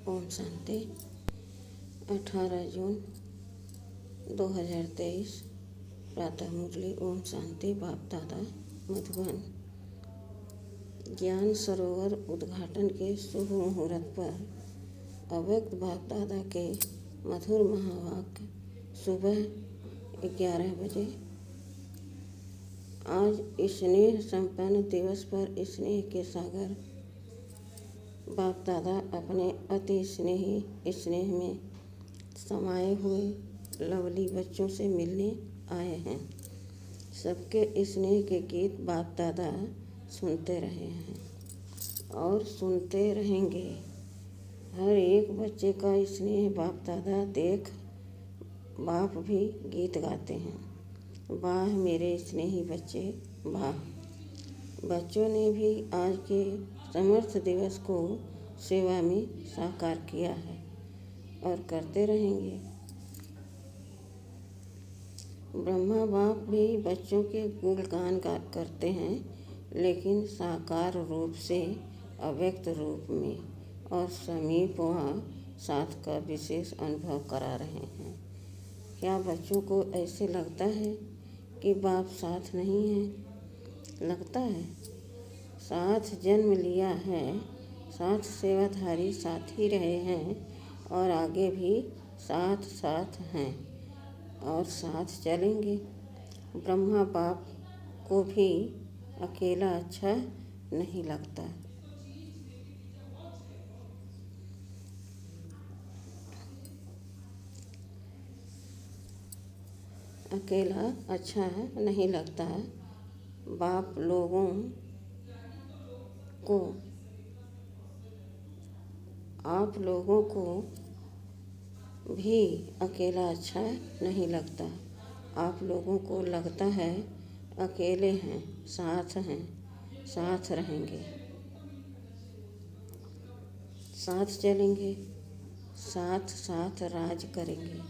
ओम शांति। 18 जून 2023 प्रातः मुरली। ओम शांति। बाप दादा मधुबन। ज्ञान सरोवर उद्घाटन के शुभ मुहूर्त पर अव्यक्त बाप दादा के मधुर महावाक्य सुबह 11 बजे। आज स्नेह संपन्न दिवस पर स्नेह के सागर बाप दादा अपने अति स्नेह में समाये हुए लवली बच्चों से मिलने आए हैं। सबके स्नेह के गीत बाप दादा सुनते रहे हैं और सुनते रहेंगे। हर एक बच्चे का स्नेह बाप दादा देख बाप भी गीत गाते हैं। वाह मेरे स्नेही बच्चे वाह। बच्चों ने भी आज के समर्थ दिवस को सेवा में साकार किया है और करते रहेंगे। ब्रह्मा बाप भी बच्चों के गुणगान करते हैं, लेकिन साकार रूप से अव्यक्त रूप में और समीप व साथ का विशेष अनुभव करा रहे हैं। क्या बच्चों को ऐसे लगता है कि बाप साथ नहीं है? लगता है। साथ जन्म लिया है, साथ सेवाधारी साथ ही रहे हैं और आगे भी साथ हैं और साथ चलेंगे। ब्रह्मा बाप को भी अकेला अच्छा नहीं लगता। अकेला अच्छा नहीं लगता। बाप लोगों को आप लोगों को भी अकेला अच्छा नहीं लगता। आप लोगों को लगता है अकेले हैं, साथ रहेंगे, साथ चलेंगे, साथ राज करेंगे।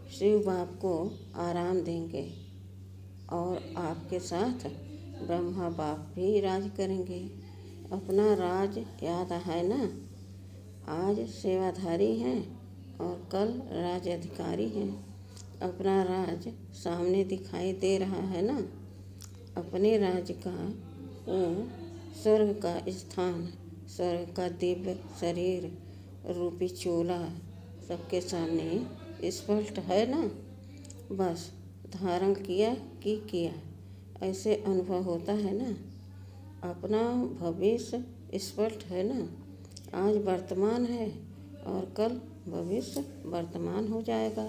शिव बाप को आराम देंगे और आपके साथ ब्रह्मा बाप भी राज करेंगे। अपना राज याद है ना? आज सेवाधारी हैं और कल राज अधिकारी हैं। अपना राज सामने दिखाई दे रहा है ना? अपने राज का वो स्वर्ग का स्थान, स्वर्ग का दिव्य शरीर रूपी चोला सबके सामने स्पष्ट है ना? बस धारण किया कि किया, ऐसे अनुभव होता है ना? अपना भविष्य स्पष्ट है ना? आज वर्तमान है और कल भविष्य वर्तमान हो जाएगा।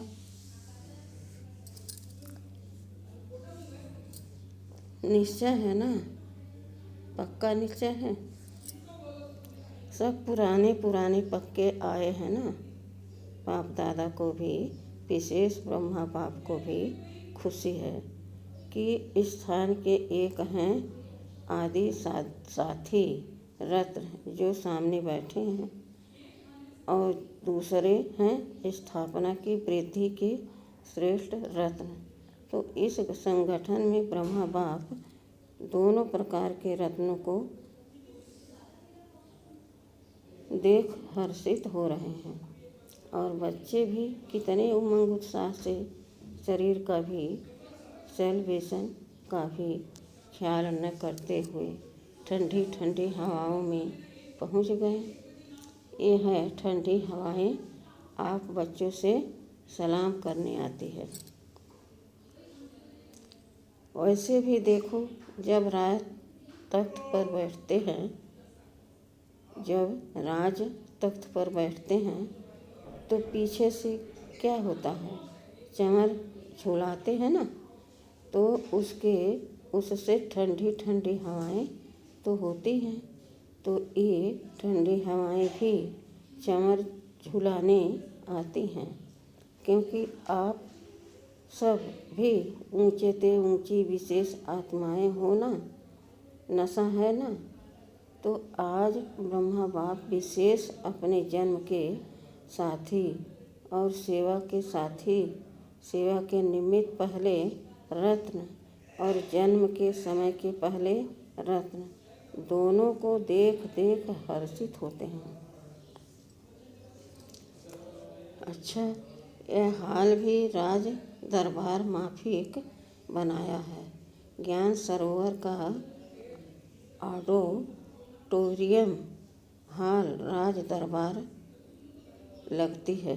निश्चय है ना? पक्का निश्चय है। सब पुराने पक्के आए हैं ना? बाप दादा को भी, विशेष ब्रह्मा बाप को भी खुशी है कि इस स्थान के एक हैं आदि साथी रत्न जो सामने बैठे हैं और दूसरे हैं स्थापना की वृद्धि के श्रेष्ठ रत्न। तो इस संगठन में ब्रह्मा बाप दोनों प्रकार के रत्नों को देख हर्षित हो रहे हैं और बच्चे भी कितने उमंग उत्साह से शरीर का भी सेलिब्रेशन का भी ख्याल न करते हुए ठंडी हवाओं में पहुंच गए। ये है ठंडी हवाएं आप बच्चों से सलाम करने आती है। वैसे भी देखो, जब राज तख्त पर बैठते हैं तो पीछे से क्या होता है? चमर झुलाते हैं ना? तो उससे ठंडी हवाएं तो होती हैं। तो ये ठंडी हवाएं भी चमर झुलाने आती हैं, क्योंकि आप सब भी ऊंचे ते ऊंची विशेष आत्माएं हो ना? नशा है ना? तो आज ब्रह्मा बाप विशेष अपने जन्म के साथी और सेवा के निमित्त पहले रत्न और जन्म के समय के पहले रत्न दोनों को देख हर्षित होते हैं। अच्छा, यह हाल भी राज दरबार माफिक बनाया है। ज्ञान सरोवर का ऑडिटोरियम हॉल राज दरबार लगती है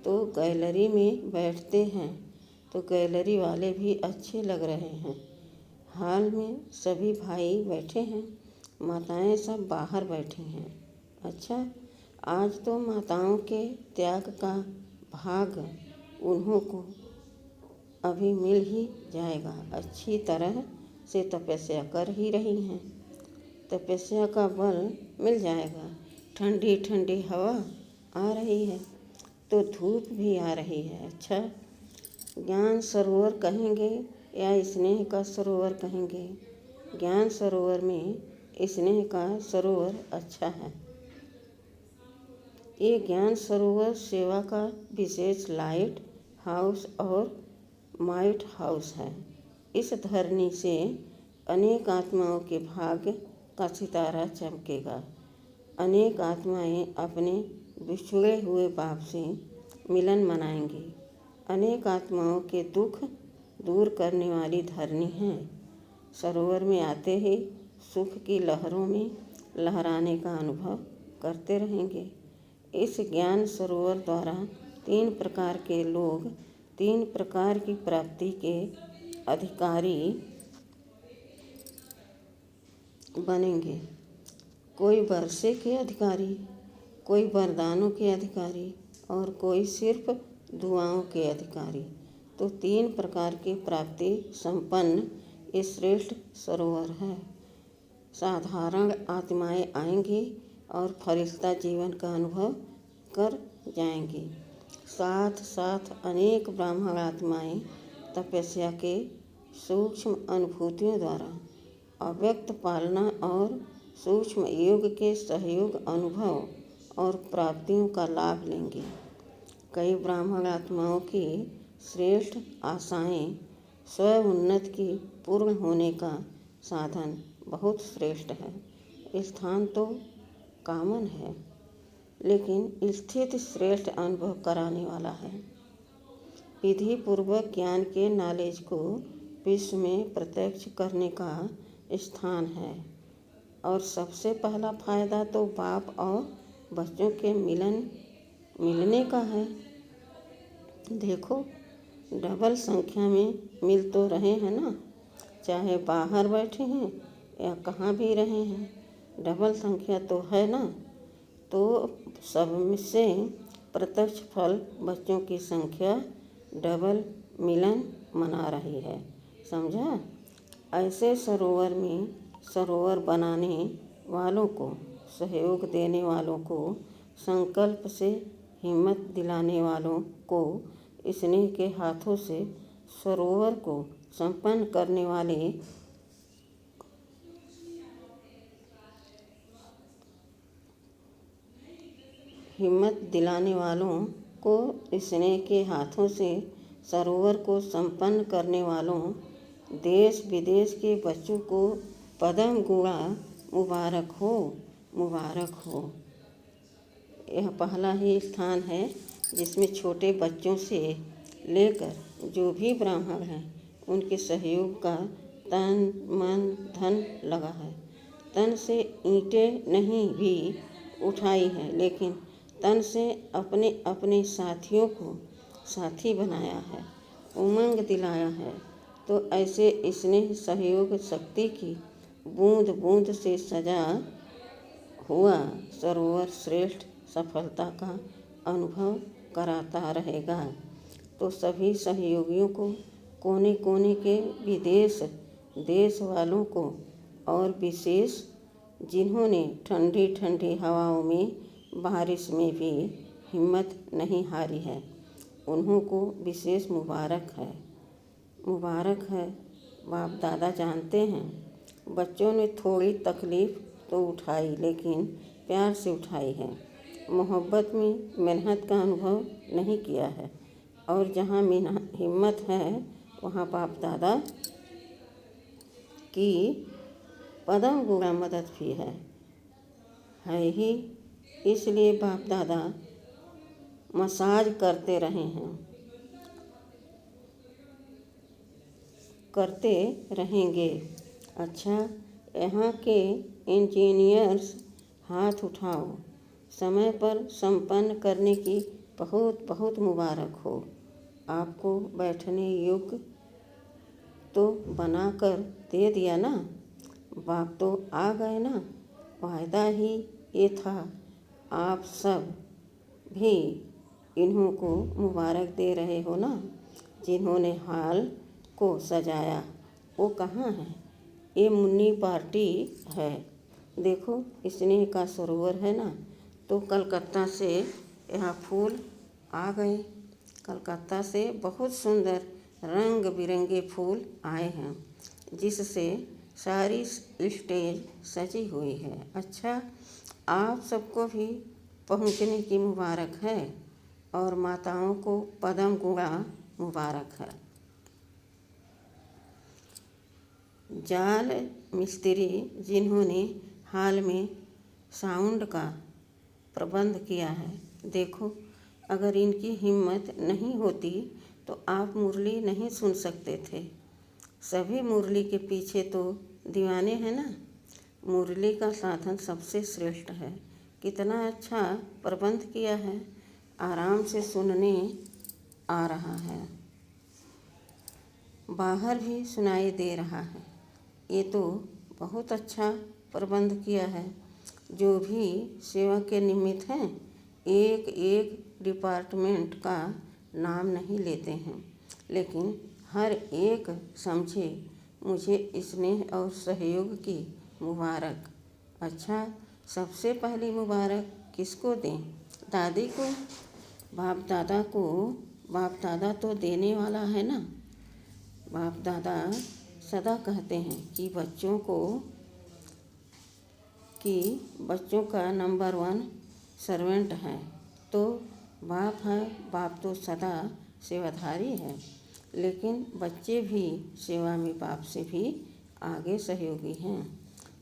तो गैलरी में बैठते हैं तो गैलरी वाले भी अच्छे लग रहे हैं। हॉल में सभी भाई बैठे हैं, माताएं सब बाहर बैठी हैं। अच्छा, आज तो माताओं के त्याग का भाग उन्हों को अभी मिल ही जाएगा। अच्छी तरह से तपस्या कर ही रही हैं, तपस्या का बल मिल जाएगा। ठंडी ठंडी हवा आ रही है तो धूप भी आ रही है। अच्छा, ज्ञान सरोवर कहेंगे या स्नेह का सरोवर कहेंगे? ज्ञान सरोवर में स्नेह का सरोवर अच्छा है। ये ज्ञान सरोवर सेवा का विशेष लाइट हाउस और माइट हाउस है। इस धरनी से अनेक आत्माओं के भाग्य का सितारा चमकेगा। अनेक आत्माएं अपने बिछड़े हुए बाप से मिलन मनाएंगी। अनेक आत्माओं के दुख दूर करने वाली धरनी है। सरोवर में आते ही सुख की लहरों में लहराने का अनुभव करते रहेंगे। इस ज्ञान सरोवर द्वारा 3 प्रकार के लोग 3 प्रकार की प्राप्ति के अधिकारी बनेंगे। कोई वर्षे के अधिकारी, कोई वरदानों के अधिकारी और कोई सिर्फ दुआओं के अधिकारी। तो 3 प्रकार की प्राप्ति संपन्न ये श्रेष्ठ सरोवर है। साधारण आत्माएं आएंगी और फरिश्ता जीवन का अनुभव कर जाएंगी। साथ साथ अनेक ब्राह्मण आत्माएं तपस्या के सूक्ष्म अनुभूतियों द्वारा अव्यक्त पालना और सूक्ष्म योग के सहयोग अनुभव और प्राप्तियों का लाभ लेंगे। कई ब्राह्मण आत्माओं की श्रेष्ठ आशाएं स्व उन्नति की पूर्ण होने का साधन बहुत श्रेष्ठ है। स्थान तो कामन है लेकिन स्थित श्रेष्ठ अनुभव कराने वाला है। विधि पूर्वक ज्ञान के नॉलेज को विश्व में प्रत्यक्ष करने का स्थान है। और सबसे पहला फायदा तो बाप और बच्चों के मिलने का है। देखो, डबल संख्या में मिल तो रहे हैं ना, चाहे बाहर बैठे हैं या कहाँ भी रहे हैं, डबल संख्या तो है ना। तो सब में से प्रत्यक्ष फल बच्चों की संख्या डबल मिलन मना रही है, समझा। ऐसे सरोवर बनाने वालों को, सहयोग देने वालों को, संकल्प से हिम्मत दिलाने वालों को, स्नेह के हाथों से सरोवर को संपन्न करने वाले हिम्मत दिलाने वालों को, स्नेह के हाथों से सरोवर को संपन्न करने वालों, देश विदेश के बच्चों को पदम गुणा मुबारक हो, मुबारक हो। यह पहला ही स्थान है जिसमें छोटे बच्चों से लेकर जो भी ब्राह्मण हैं उनके सहयोग का तन मन धन लगा है। तन से ईंटें नहीं भी उठाई हैं, लेकिन तन से अपने अपने साथियों को साथी बनाया है, उमंग दिलाया है। तो ऐसे स्नेह सहयोग शक्ति की बूंद बूंद से सजा हुआ सरोवर श्रेष्ठ सफलता का अनुभव कराता रहेगा। तो सभी सहयोगियों को, कोने कोने के विदेश देश वालों को और विशेष जिन्होंने ठंडी ठंडी हवाओं में बारिश में भी हिम्मत नहीं हारी है, उन्हों को विशेष मुबारक है, मुबारक है। बाप दादा जानते हैं, बच्चों ने थोड़ी तकलीफ़ तो उठाई लेकिन प्यार से उठाई है। मोहब्बत में मेहनत का अनुभव नहीं किया है। और जहाँ हिम्मत है वहाँ बाप दादा की पदम गुणा मदद भी है ही। इसलिए बाप दादा मसाज करते रहेंगे। अच्छा, यहाँ के इंजीनियर्स हाथ उठाओ। समय पर संपन्न करने की बहुत बहुत मुबारक हो। आपको बैठने योग्य तो बना कर दे दिया ना। बाप तो आ गए ना। वायदा ही ये था। आप सब भी इन्हों को मुबारक दे रहे हो ना, जिन्होंने हाल को सजाया। वो कहाँ है? ये मुन्नी पार्टी है। देखो, स्नेह का सरोवर है ना। तो कलकत्ता से यहाँ फूल आ गए। कलकत्ता से बहुत सुंदर रंग बिरंगे फूल आए हैं, जिससे सारी स्टेज सजी हुई है। अच्छा, आप सबको भी पहुँचने की मुबारक है और माताओं को पदम गुणा मुबारक है। जाल मिस्त्री जिन्होंने हाल में साउंड का प्रबंध किया है, देखो, अगर इनकी हिम्मत नहीं होती तो आप मुरली नहीं सुन सकते थे। सभी मुरली के पीछे तो दीवाने हैं ना। मुरली का साधन सबसे श्रेष्ठ है। कितना अच्छा प्रबंध किया है। आराम से सुनने आ रहा है। बाहर भी सुनाई दे रहा है। ये तो बहुत अच्छा प्रबंध किया है। जो भी सेवा के निमित्त हैं, एक एक डिपार्टमेंट का नाम नहीं लेते हैं, लेकिन हर एक समझे मुझे स्नेह और सहयोग की मुबारक। अच्छा, सबसे पहली मुबारक किसको दें? दादी को? बाप दादा को? बाप दादा तो देने वाला है ना। बाप दादा सदा कहते हैं कि बच्चों का नंबर 1 सर्वेंट है तो बाप है। बाप तो सदा सेवाधारी है, लेकिन बच्चे भी सेवा में बाप से भी आगे सहयोगी हैं।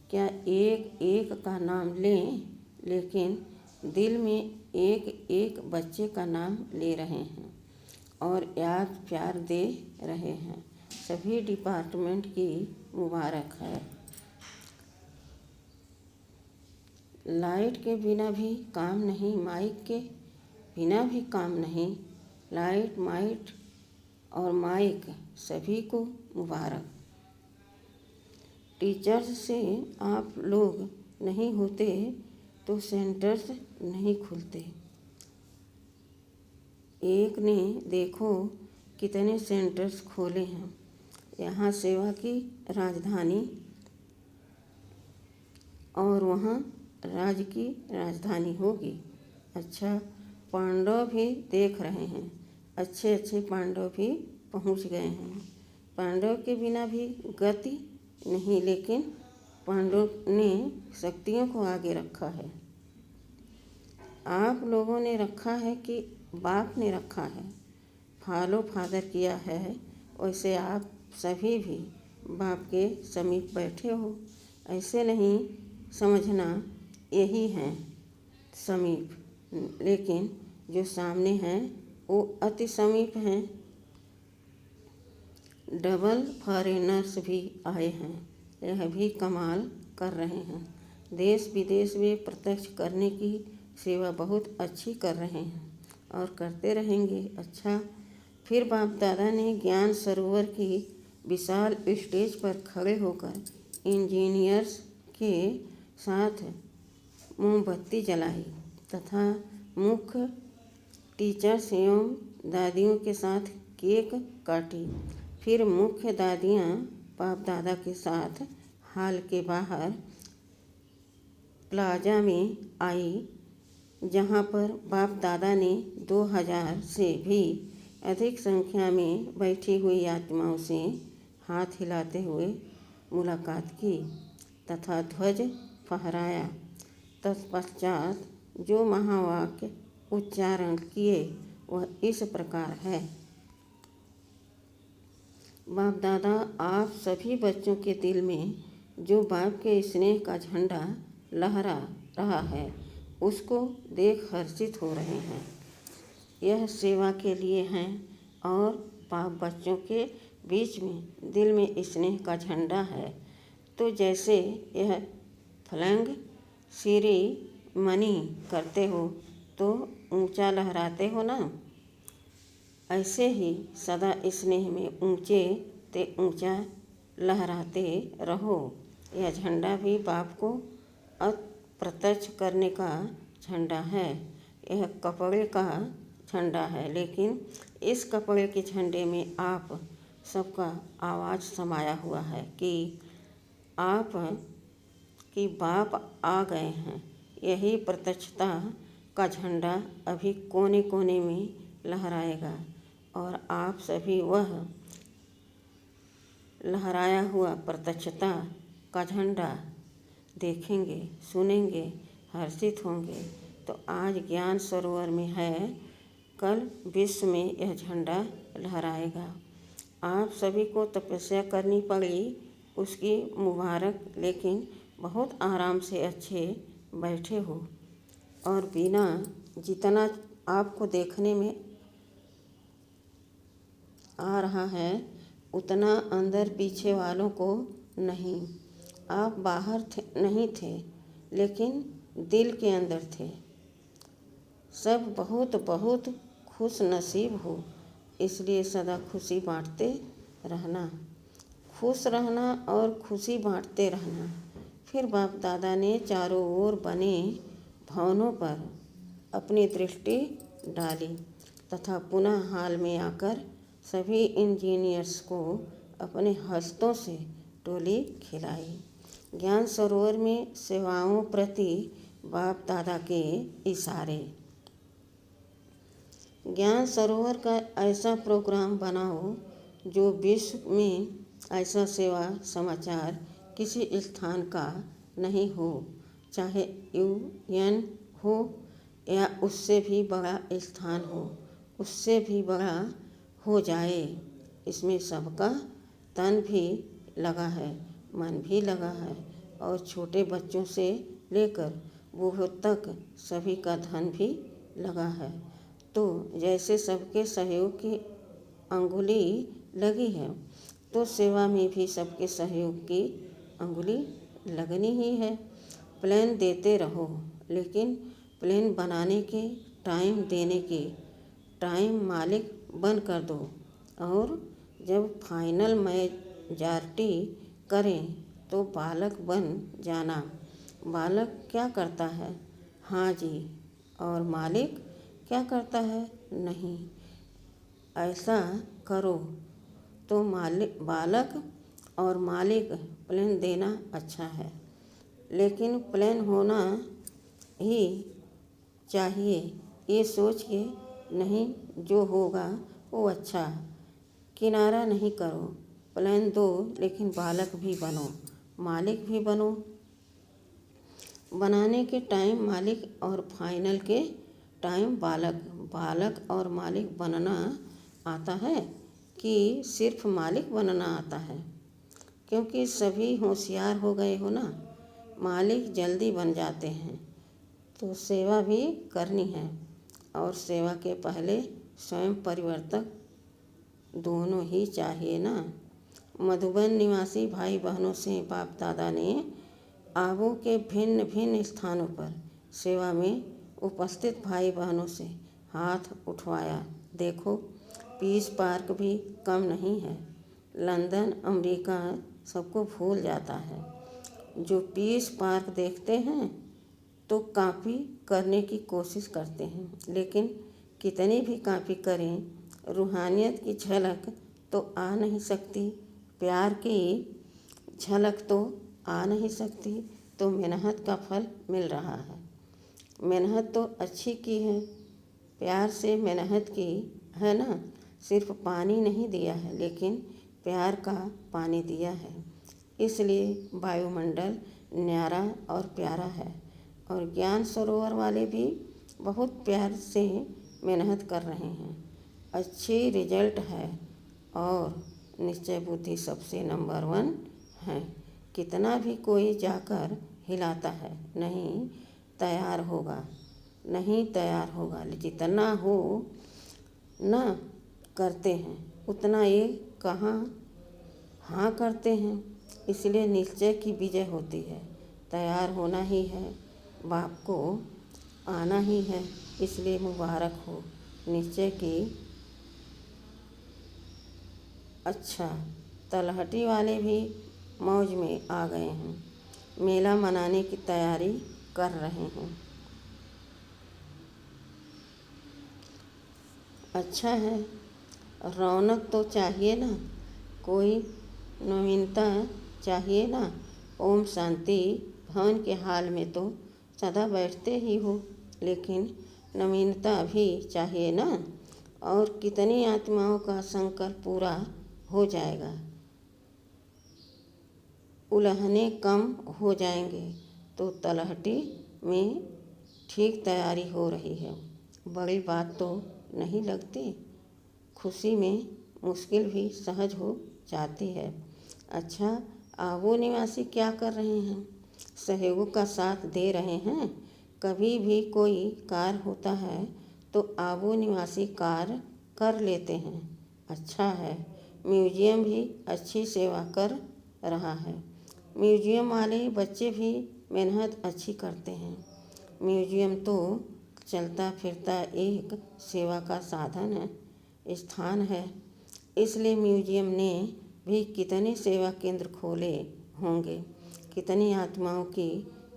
क्या एक एक का नाम लें, लेकिन दिल में एक एक बच्चे का नाम ले रहे हैं और याद प्यार दे रहे हैं। सभी डिपार्टमेंट की मुबारक है। लाइट के बिना भी काम नहीं, माइक के बिना भी काम नहीं। लाइट, माइट और माइक सभी को मुबारक। टीचर्स से आप लोग नहीं होते तो सेंटर्स नहीं खुलते। एक ने देखो कितने सेंटर्स खोले हैं। यहाँ सेवा की राजधानी और वहाँ राज्य की राजधानी होगी। अच्छा, पांडव भी देख रहे हैं। अच्छे अच्छे पांडव भी पहुँच गए हैं। पांडव के बिना भी गति नहीं, लेकिन पांडव ने शक्तियों को आगे रखा है। आप लोगों ने रखा है कि बाप ने रखा है, फॉलो फादर किया है। वैसे आप सभी भी बाप के समीप बैठे हो। ऐसे नहीं समझना यही है समीप, लेकिन जो सामने हैं वो अति समीप हैं। डबल फॉरेनर्स भी आए हैं। यह भी कमाल कर रहे हैं। देश विदेश में प्रत्यक्ष करने की सेवा बहुत अच्छी कर रहे हैं और करते रहेंगे। अच्छा, फिर बाप दादा ने ज्ञान सरोवर की विशाल स्टेज पर खड़े होकर इंजीनियर्स के साथ मोमबत्ती जलाई तथा मुख्य टीचर्स एवं दादियों के साथ केक काटी। फिर मुख्य दादियाँ बाप दादा के साथ हॉल के बाहर प्लाजा में आई, जहाँ पर बाप दादा ने 2000 से भी अधिक संख्या में बैठी हुई आत्माओं से हाथ हिलाते हुए मुलाकात की तथा ध्वज फहराया। तत्पश्चात जो महावाक्य उच्चारण किए वह इस प्रकार है। बाप दादा, आप सभी बच्चों के दिल में जो बाप के स्नेह का झंडा लहरा रहा है, उसको देख हर्षित हो रहे हैं। यह सेवा के लिए हैं और पाप बच्चों के बीच में दिल में स्नेह का झंडा है। तो जैसे यह फ्लैग सेरेमनी करते हो तो ऊंचा लहराते हो ना, ऐसे ही सदा स्नेह में ऊंचे ते ऊंचा लहराते रहो। यह झंडा भी बाप को अप्रत्यक्ष करने का झंडा है। यह कपड़े का झंडा है, लेकिन इस कपड़े के झंडे में आप सबका आवाज़ समाया हुआ है कि आप कि बाप आ गए हैं। यही प्रत्यक्षता का झंडा अभी कोने कोने में लहराएगा और आप सभी वह लहराया हुआ प्रत्यक्षता का झंडा देखेंगे, सुनेंगे, हर्षित होंगे। तो आज ज्ञान सरोवर में है, कल विश्व में यह झंडा लहराएगा। आप सभी को तपस्या करनी पड़ी, उसकी मुबारक, लेकिन बहुत आराम से अच्छे बैठे हो और बिना जितना आपको देखने में आ रहा है उतना अंदर पीछे वालों को नहीं। आप बाहर नहीं थे, लेकिन दिल के अंदर थे। सब बहुत बहुत खुश नसीब हो, इसलिए सदा खुशी बांटते रहना, खुश रहना और खुशी बांटते रहना। फिर बाप दादा ने चारों ओर बने भवनों पर अपनी दृष्टि डाली तथा पुनः हाल में आकर सभी इंजीनियर्स को अपने हस्तों से टोली खिलाई। ज्ञान सरोवर में सेवाओं प्रति बाप दादा के इशारे। ज्ञान सरोवर का ऐसा प्रोग्राम बनाओ जो विश्व में ऐसा सेवा समाचार किसी स्थान का नहीं हो, चाहे UN हो या उससे भी बड़ा स्थान हो, उससे भी बड़ा हो जाए। इसमें सबका तन भी लगा है, मन भी लगा है और छोटे बच्चों से लेकर बूढ़ों तक सभी का धन भी लगा है। तो जैसे सबके सहयोग की अंगुली लगी है, तो सेवा में भी सबके सहयोग की अंगुली लगनी ही है। प्लान देते रहो, लेकिन प्लान बनाने के, टाइम देने के टाइम मालिक बन कर दो और जब फाइनल मेजॉरिटी करें तो बालक बन जाना। बालक क्या करता है? हाँ जी। और मालिक क्या करता है? नहीं। ऐसा करो तो बालक और मालिक प्लान देना अच्छा है, लेकिन प्लान होना ही चाहिए ये सोच के नहीं, जो होगा वो अच्छा। किनारा नहीं करो, प्लान दो, लेकिन बालक भी बनो, मालिक भी बनो। बनाने के टाइम मालिक और फाइनल के टाइम बालक। बालक और मालिक बनना आता है कि सिर्फ मालिक बनना आता है? क्योंकि सभी होशियार हो गए हो ना, मालिक जल्दी बन जाते हैं। तो सेवा भी करनी है और सेवा के पहले स्वयं परिवर्तक दोनों ही चाहिए ना। मधुबन निवासी भाई बहनों से बाप दादा ने आबू के भिन्न भिन्न स्थानों पर सेवा में उपस्थित भाई बहनों से हाथ उठवाया। देखो, पीस पार्क भी कम नहीं है। लंदन, अमेरिका सबको भूल जाता है। जो पीस पार्क देखते हैं तो कॉपी करने की कोशिश करते हैं, लेकिन कितनी भी कॉपी करें, रूहानियत की झलक तो आ नहीं सकती, प्यार की झलक तो आ नहीं सकती। तो मेहनत का फल मिल रहा है। मेहनत तो अच्छी की है, प्यार से मेहनत की है ना। सिर्फ पानी नहीं दिया है, लेकिन प्यार का पानी दिया है, इसलिए वायुमंडल न्यारा और प्यारा है। और ज्ञान सरोवर वाले भी बहुत प्यार से मेहनत कर रहे हैं, अच्छी रिजल्ट है और निश्चय बुद्धि सबसे नंबर 1 है। कितना भी कोई जाकर हिलाता है, नहीं तैयार होगा, नहीं तैयार होगा। जितना हो ना करते हैं उतना ये कहाँ हाँ करते हैं। इसलिए निश्चय की विजय होती है। तैयार होना ही है, बाप को आना ही है। इसलिए मुबारक हो निश्चय की। अच्छा, तलहटी वाले भी मौज में आ गए हैं, मेला मनाने की तैयारी कर रहे हैं। अच्छा है, रौनक तो चाहिए ना, कोई नवीनता चाहिए ना। ओम शांति भवन के हाल में तो सदा बैठते ही हो, लेकिन नवीनता भी चाहिए ना। और कितनी आत्माओं का संकल्प पूरा हो जाएगा, उलहने कम हो जाएंगे। तो तलहटी में ठीक तैयारी हो रही है। बड़ी बात तो नहीं लगती, खुशी में मुश्किल भी सहज हो जाती है। अच्छा, आबू निवासी क्या कर रहे हैं? सहयोग का साथ दे रहे हैं। कभी भी कोई कार्य होता है तो आबू निवासी कार्य कर लेते हैं। अच्छा है, म्यूजियम भी अच्छी सेवा कर रहा है। म्यूजियम वाले बच्चे भी मेहनत अच्छी करते हैं। म्यूजियम तो चलता फिरता एक सेवा का साधन है, स्थान है। इसलिए म्यूजियम ने भी कितने सेवा केंद्र खोले होंगे, कितनी आत्माओं की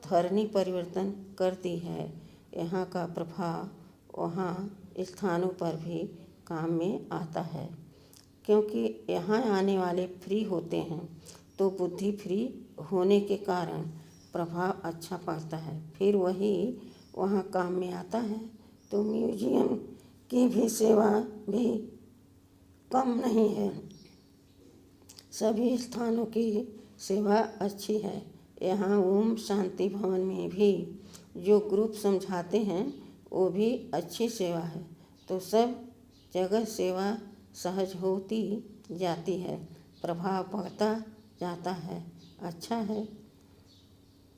धरनी परिवर्तन करती है। यहाँ का प्रभाव वहाँ स्थानों पर भी काम में आता है, क्योंकि यहाँ आने वाले फ्री होते हैं तो बुद्धि फ्री होने के कारण प्रभाव अच्छा पड़ता है, फिर वही वहाँ काम में आता है। तो म्यूजियम की भी सेवा भी कम नहीं है, सभी स्थानों की सेवा अच्छी है। यहाँ ओम शांति भवन में भी जो ग्रुप समझाते हैं वो भी अच्छी सेवा है। तो सब जगह सेवा सहज होती जाती है, प्रभाव पड़ता जाता है। अच्छा है।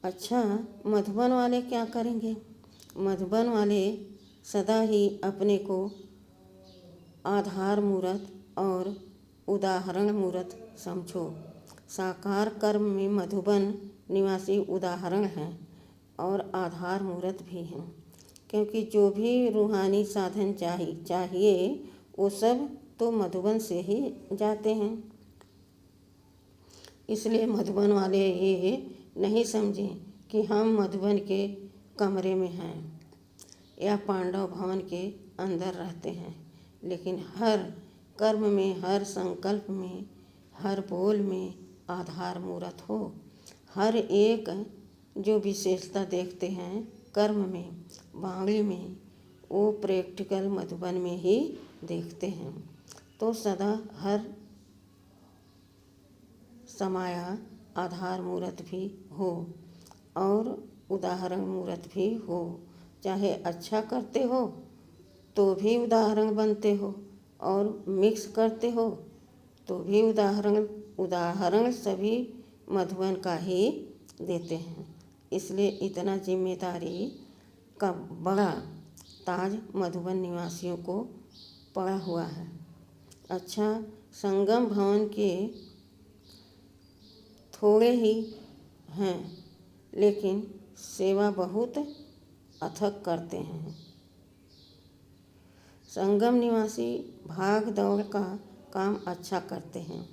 अच्छा, मधुबन वाले क्या करेंगे? मधुबन वाले सदा ही अपने को आधार मूर्त और उदाहरण मूर्त समझो। साकार कर्म में मधुबन निवासी उदाहरण हैं और आधार मूर्त भी हैं, क्योंकि जो भी रूहानी साधन चाहिए वो सब तो मधुबन से ही जाते हैं। इसलिए मधुबन वाले ये नहीं समझें कि हम मधुबन के कमरे में हैं या पांडव भवन के अंदर रहते हैं, लेकिन हर कर्म में, हर संकल्प में, हर बोल में आधार मूर्त हो। हर एक जो विशेषता देखते हैं कर्म में, वाणी में, वो प्रैक्टिकल मधुबन में ही देखते हैं। तो सदा हर समाया आधार मूर्त भी हो और उदाहरण मूर्त भी हो। चाहे अच्छा करते हो तो भी उदाहरण बनते हो, और मिक्स करते हो तो भी उदाहरण सभी मधुबन का ही देते हैं। इसलिए इतना जिम्मेदारी का बड़ा ताज मधुबन निवासियों को पड़ा हुआ है। अच्छा, संगम भवन के थोड़े ही हैं, लेकिन सेवा बहुत अथक करते हैं। संगम निवासी भाग दौड़ का काम अच्छा करते हैं।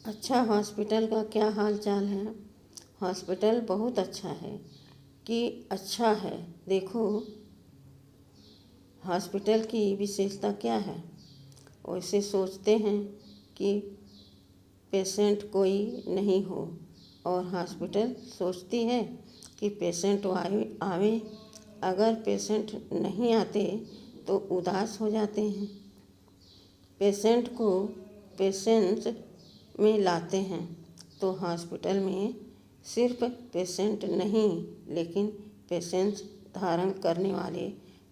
अच्छा, हॉस्पिटल का क्या हाल चाल है? हॉस्पिटल बहुत अच्छा है कि अच्छा है। देखो, हॉस्पिटल की विशेषता क्या है? वैसे सोचते हैं कि पेशेंट कोई नहीं हो, और हॉस्पिटल सोचती है कि पेशेंट आवे। अगर पेशेंट नहीं आते तो उदास हो जाते हैं। पेशेंट को पेशेंस में लाते हैं। तो हॉस्पिटल में सिर्फ पेशेंट नहीं, लेकिन पेशेंस धारण करने वाले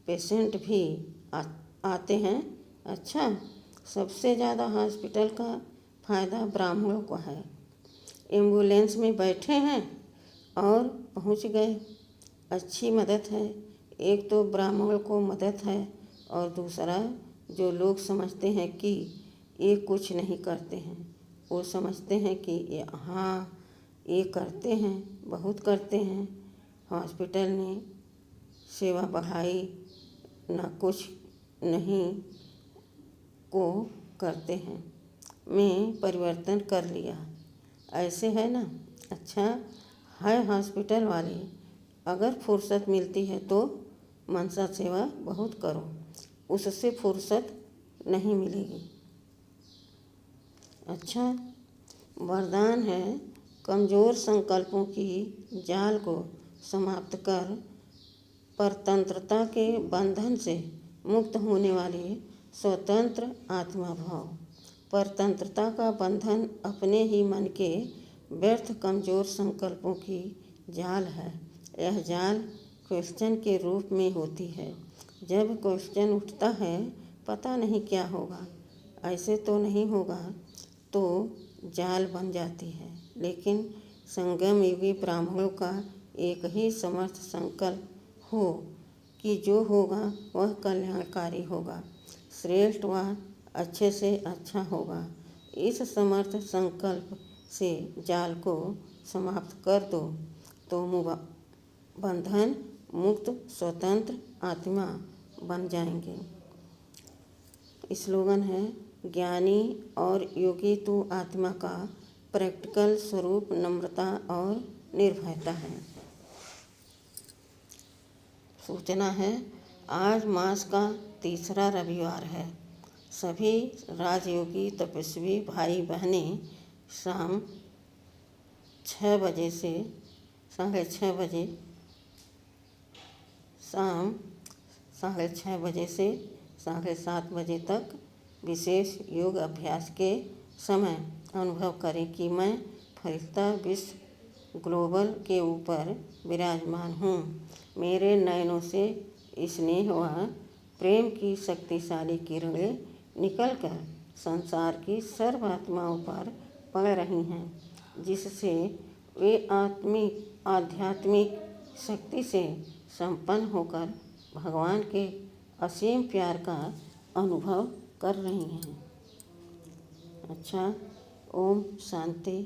पेशेंट भी आते हैं। अच्छा, सबसे ज़्यादा हॉस्पिटल का फ़ायदा ब्राह्मणों को है। एम्बुलेंस में बैठे हैं और पहुंच गए, अच्छी मदद है। एक तो ब्राह्मण को मदद है और दूसरा जो लोग समझते हैं कि ये कुछ नहीं करते हैं, वो समझते हैं कि ये करते हैं, बहुत करते हैं। हॉस्पिटल ने सेवा बढ़ाई ना, कुछ नहीं को करते हैं। मैं परिवर्तन कर लिया, ऐसे है ना। अच्छा है हॉस्पिटल वाले, अगर फुर्सत मिलती है तो मनसा सेवा बहुत करो, उससे फुर्सत नहीं मिलेगी। अच्छा वरदान है, कमज़ोर संकल्पों की जाल को समाप्त कर परतंत्रता के बंधन से मुक्त होने वाले स्वतंत्र आत्मा भाव। परतंत्रता का बंधन अपने ही मन के व्यर्थ कमज़ोर संकल्पों की जाल है। यह जाल क्वेश्चन के रूप में होती है। जब क्वेश्चन उठता है पता नहीं क्या होगा, ऐसे तो नहीं होगा, तो जाल बन जाती है। लेकिन संगम युगी ब्राह्मणों का एक ही समर्थ संकल्प हो कि जो होगा वह कल्याणकारी होगा, श्रेष्ठ व अच्छे से अच्छा होगा। इस समर्थ संकल्प से जाल को समाप्त कर दो तो बंधन मुक्त स्वतंत्र आत्मा बन जाएंगे। स्लोगन है, ज्ञानी और योगी तो आत्मा का प्रैक्टिकल स्वरूप नम्रता और निर्भयता है। सूचना है, आज मास का तीसरा रविवार है। सभी राजयोगी तपस्वी भाई बहनें शाम 6 बजे से 6:30 बजे, शाम 6:30 बजे से 7:30 बजे तक विशेष योग अभ्यास के समय अनुभव करें कि मैं फरिश्ता विश्व ग्लोबल के ऊपर विराजमान हूँ। मेरे नयनों से स्नेह व प्रेम की शक्तिशाली किरणें निकलकर संसार की सर्व आत्माओं पर पड़ रही हैं, जिससे वे आध्यात्मिक शक्ति से संपन्न होकर भगवान के असीम प्यार का अनुभव कर रही हैं। अच्छा, ओम शांति।